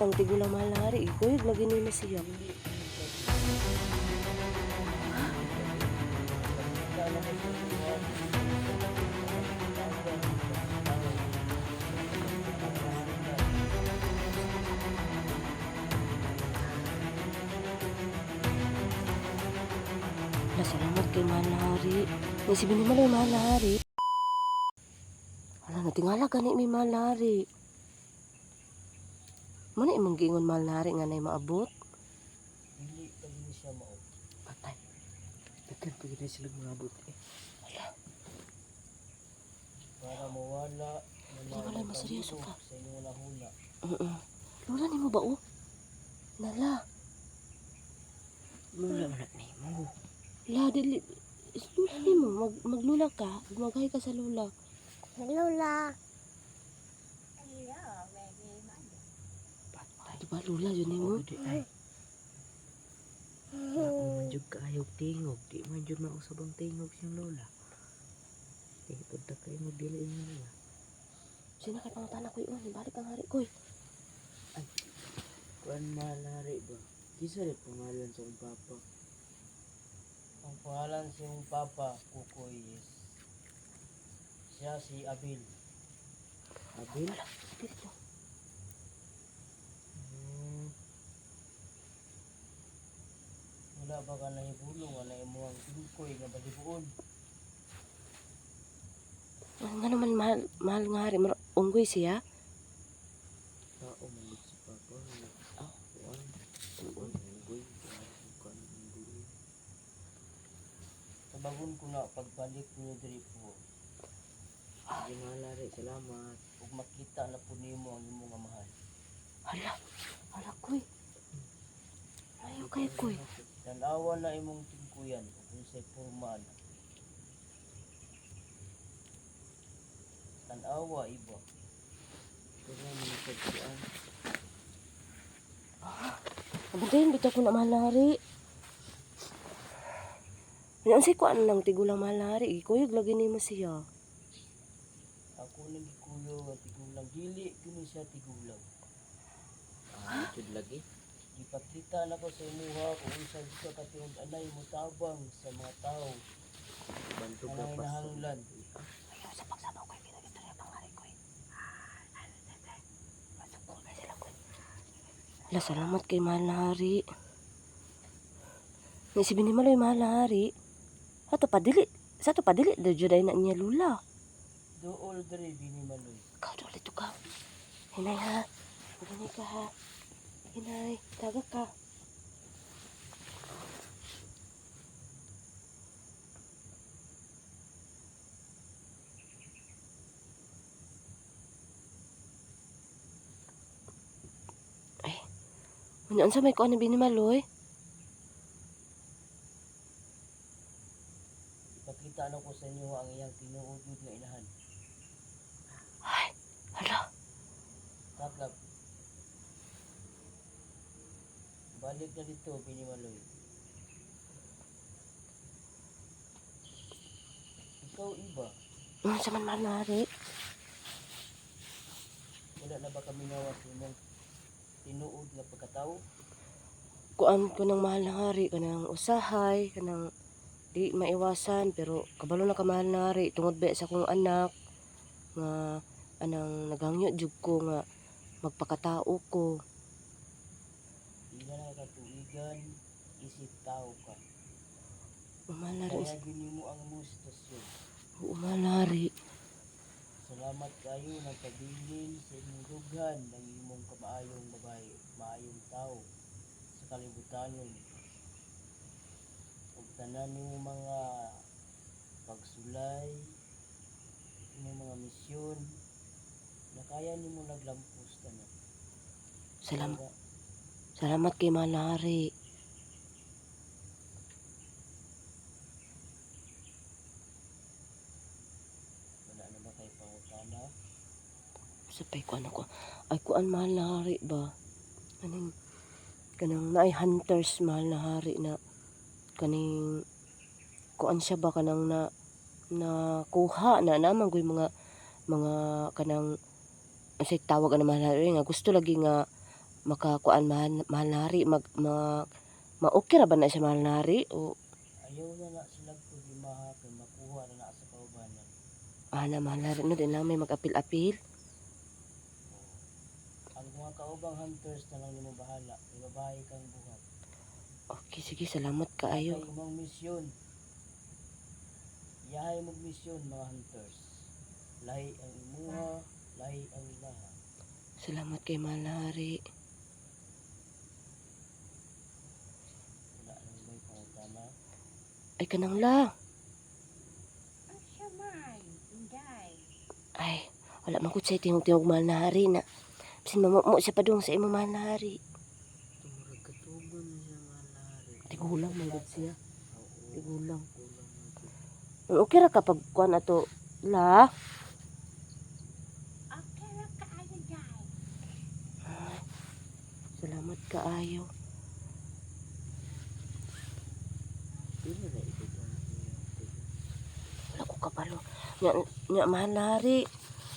Ang tigulang mahal na hari. Kuyog lagi ni na siya. Salamat kay mahal na hari. May si Binimaloy mahal na hari. Wala, natingala gani may mahal na hari. Muna imong giingon mahal na hari nga nay maabot. Dili pa gini siya mao. Patay. Daghan pa gini sila maabot eh. Wala. Para mawala Wala, maseryoso ka. sa inyong nahuna. Lula ni mo ba o? Nala. Lula man ni mo. La, dili. Lula ni mo. Maglula ka. Gumagay ka sa lula. Lola. Patay. Diba lula yun ni mo? Di ay. Ako man jud kaayog tingog. Di man jud mausabang tingog siyang lola. Punta kayo magdili niya lola. Sino kay pangutana ko yun? Balik ang hari ko. Kuan malari ba? Kisa rin pangalan sa akong papa. Ang pangalan sa iyong papa, Kukoy, is siya si Abil. Abil? Spirito. Wala ba ka nahibulong nga na imuhang Kukoy nga balibuon? Nga naman mahal nga hari. Unggoy siya. Tao man si papa. Kuan. Kuan unggoy. Kuan unggoy. Sabagon ko na pagbalik niyo diri po. Sige malari, salamat. Ug makita na po nimo ang imong nga mahal. Hala koy. Ayaw kay koy. Tanawa na imong tingkuyan ug unsay porma na. Tanawa iba. Kaya mo pagkuan. Abuntayin bitaw ko na mahal na hari. Ano say kuan lang tigulang mahal na hari. Kuyog lagi ni mo siya. Ako nang gikuyo nga tigulang dili kini siya tigulang. Jud lagi. Ipakita na ko sa imuha kung unsa ka katiyon anay mo tabang sa mga tao. Bantu ka pa nahanglan. Ayaw sa pagsabaw ko'y pinag-istorya pang hari ko'y. Masukol na sila ko'y. Hala, salamat kay mahal na hari. May si Binimaloy mahal na hari. Sa to padili. Dajuday na niya lula. Dool diri Binimaloy. Ikaw doon ito ka. Hinay ha. Hinay ka ha. Hinay. Tagak ka. Ay. Ano sa may kuan ni Binimaloy? Ipakita na ko sa inyo ang iyang tinuod nga inahan. Ay. Hala. Tatlab. Balik na dito Binimaloy. Ikaw iba. Ano sa man mahal na hari? Wala na ba kami nawas imong tinuod nga pagkatao? Kuan ko ng mahal na hari. Kanang usahay. Kanang di maiwasan. Pero kabalo na ka mahal na hari. Tungod ba sa kong anak. Nga anang naghangyo jud ko nga magpakatao ko. Di na nakatuigan, isip tao ka. Mahal na hari. Kaya gini mo ang imong sitwasyon. Mahal na hari. Salamat kayo nagpabilin sa inyong dughan ng imong kamaayong babae, maayong tao sa kalibutanon. Ug tanan nimo mga pagsulay, imong mga misyon, na kaya nimo naglampos tanan. Salamat kay mahal na hari. Wala na ba kay pangutana? Sapay kuan ako. Ay kuan mahal na hari ba? Kanang naay hunters mahal na hari na kaning kuan siya ba kanang kuha na naman ko'y mga kanang say tawag na mahal na hari nga gusto lagi nga makakuan mahal na hari ma-okay ra ba na siya mahal na hari o Ayaw na sila ko gimaha kay makuha na sa kaubanan. na mahal na hari no din lang may mag-apil-apil. Ang mga kaubang hunters na lang nimo bahala. Ibabahay kang buhat. Okay, sige, salamat kaayo. Kay imong misyon. Yahay mong misyon mga hunters. Lahi ang imuha, lahi ang ilaha. Salamat kay mahal na hari. Wala nang may pangutana. Ay kanang la. Asya man, inday. Ay, wala man ko siya tingog-tingog mahal na hari na. Bisin mamumo siya pa dong sa imo mahal na hari. Tumurag katuban siya manari. Tigulang man gud siya. Oo. Tigulang. Kulang na to. Okay ra kapag kuan ato la. Okay ra kaayo, day. Salamat kaayo. Pila na ito ang Wala ko kapalo. Nya mahal na hari.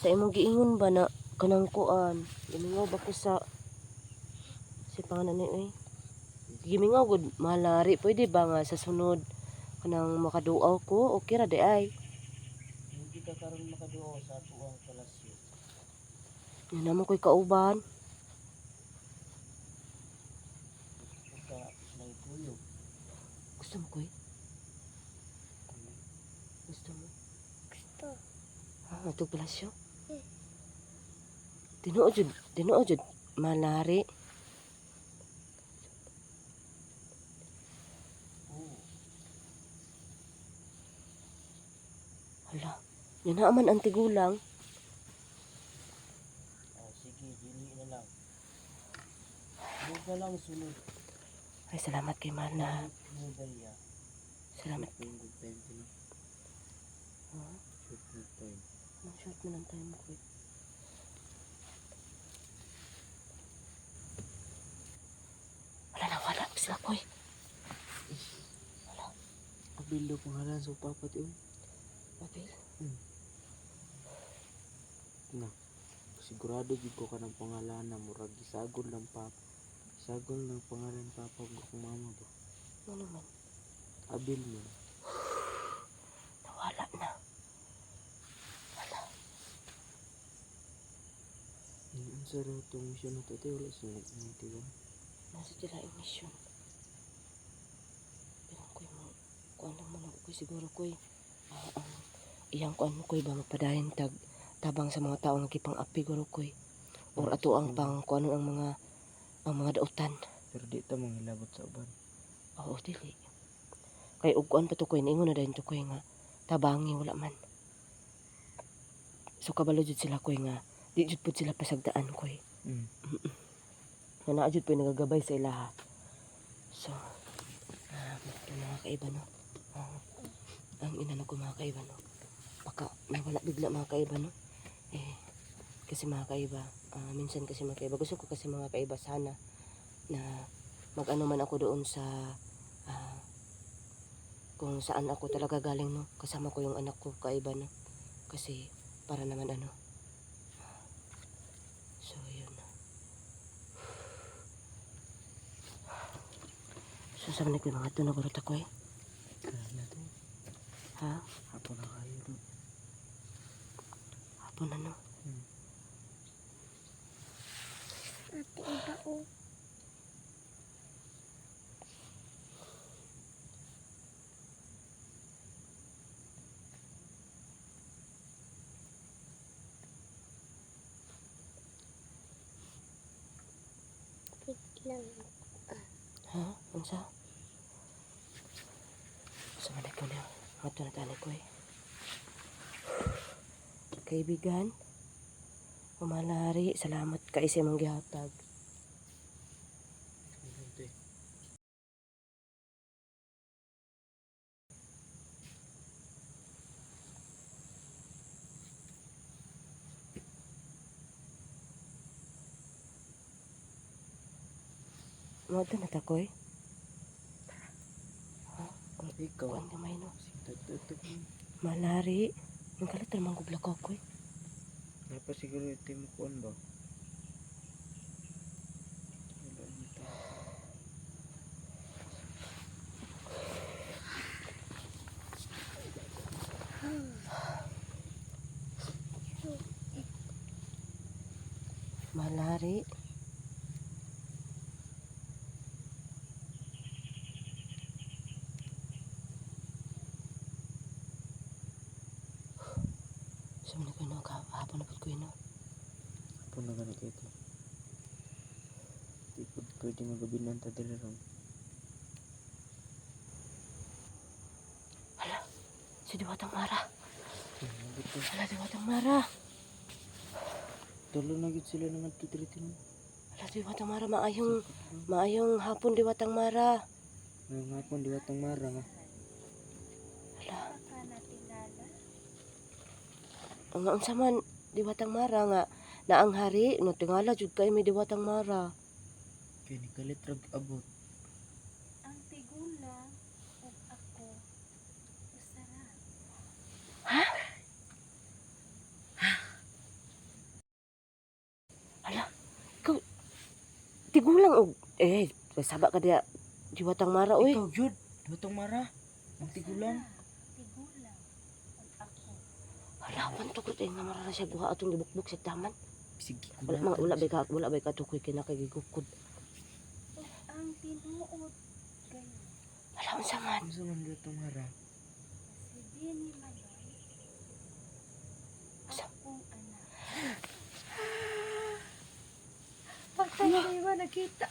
Sa imong giingon ba na kanang kuan. Gimingaw ba ko sa pangalan ni Gimingaw gud mahal na hari. Pwede ba nga sa sunod kanang makaduaw ko? Okay ra di ay. hindi ka karon makaduo sa atuang palasyo. Yan naman ko'y kauban. Ka nang kuyog. Gusto mo ko'y? Gusto mo? Gusto. Matug palasyo? Tinuod jud mahal na hari. Oo. Hala, yan naman ang tigulang. Oh, sige, dili na lang. Huwag na lang sunod. Ay, salamat kay mahal na. Mo daya. Salamat. Good time din. Ha? Shoot good time. Ang short mo ng time ko. Wala. Sila ko'y. Abildo pangalan sa papat yun. Mabel. Na. Sigurado gid ko kanang pangalan na murag gisagol ng papa. Sagol ng pangalan papa ug akong mama ba. Ano naman? Abil mo. Nawala na. Unsa raw tong mission na to? Wala sa nagtintiwan. Nasa sila yung mission. Pero ko'y mo. Kuan lang man ako siguro ko'y. Iyang kuan mo ko'y ba magpadayon tabang sa mga taong nagkipang api guro ko'y. Or ato ang pang kuan ang mga dautan. Pero di ta mangilabot sa uban. Oo, dili. Kay ug kuan pa to ko'y niingon na dayon to ko'y nga tabangi wala man. So kabalo jud sila ko'y nga di jud pud sila pasagdaan ko'y. Nga naa jud po'y nagagabay sa ilaha. So mga kaiba no. Ang ina na ko mga kaiba no. Baka nawala bigla mga kaiba no. Kasi mga kaiba, minsan kasi mga kaiba, gusto ko kasi mga kaiba sana na mag-ano man ako doon sa kung saan ako talaga galing no. Kasama ko yung anak ko kaiba no. Kasi para naman ano. So yun. So sa manig mga ito na barot ako eh. Na to. Ha? Apo na kayo no. Hapon na no. Ate, iba o. Lang. Ha? Ano sa? Sa manig ko na. Mga ito na tanay ko eh. Kaibigan. Umalari. Salamat ka isa mong gihatag. Mga ito na takoy. Ikaw. Kuan gamay no. Tagtutug mo. Malari. Ang kalit naman gubla ko ako eh. Napa siguro ito mo kuan ba? Mahal na hari. Sabi na ko yun, hapon na po ko yun. Apo na gani kayo ito. Di po pwede magabinan ta dili ron. Si Diwatang Mara. Dito. Hala, Diwatang Mara. Tulo na gid sila naman tutiritin. Hala, Diwatang Mara. Maayong hapon, Diwatang Mara. Ngayong hapon Diwatang Mara nga. Hala. Ang unsa man, Diwatang Mara nga. Naang hari, no tingala jud kay may Diwatang Mara. Kaya ni kalit rag abot. Ang tigulang ug ako usara. Hala, ikaw, tigulang og, saba ka diya, Diwatang Mara, uy. Ikaw jud, Diwatang Mara. Ang tigulang. Tigulang ug ako. Hala, pantukot nga Mara na siya buha atong gibukbuk sa taman. Sige ko. Wala ba ka tukoy kinakagigukod. Ug ang tinuod kayo. Hala, unsa man. Unsa man Diwatang Mara? Si Dini Maloy. Akong anak. Patay na iba nakita.